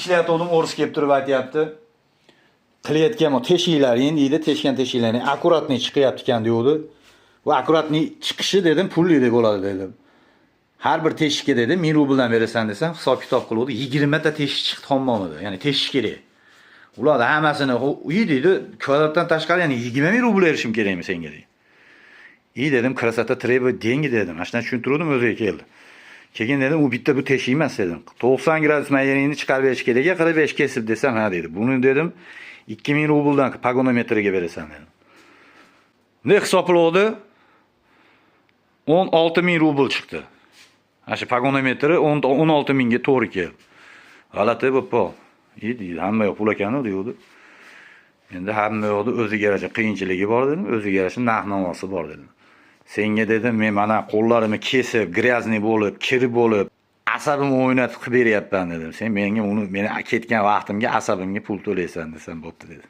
ishlayotgandim, o'ris kelib turib aytayapti. Qilayotgan teshiklaring deydi, teshgan teshiklaring akkuratni chiqyapti ekan deydi. Va akkuratni chiqishi dedim, pulli deb bo'ladi dedim. Har bir teshikka dedim 1000 rubldan berasan desam, hisob-kitob qiluvdi. 20 ta teshik chiqdi hammomida. Ya'ni teshish kerak. Ular hammasini uy deydi, kvadratdan tashqari ya'ni 20 ming rubl berishim kerakmi senga deydi. Dedim, krasota требует деньги dedim. Ashuna tushuntirdim, o'ziga keldi. Keyin dedim, u bitta bu teshik emas dedim. 90 gradus mayeringni chiqarib berish kerak, 45 kesib desam, ha dedi. Buni dedim 2000 rubldan pagonometriga berasan dedim. Ne hisoblovdi? 16 ming rubl chiqdi. Ana pagonometri 16 mingga to'g'ri keldi. G'alati bo'pti. Deydi, hamma yo'q pul ekan deydi. Endi hamma yo'qda o'ziga yarasha qiyinchiligi bor dedim, o'ziga yarasha narx-navosi bor dedim. Senga dedim, men mana qo'llarimni kesib, gryazniy bo'lib, kir bo'lib, asabimni o'ynatib qilib beryapman dedim. Sen menga meni ketgan vaqtimga, asabimga pul to'laysan desam bo'pti dedi.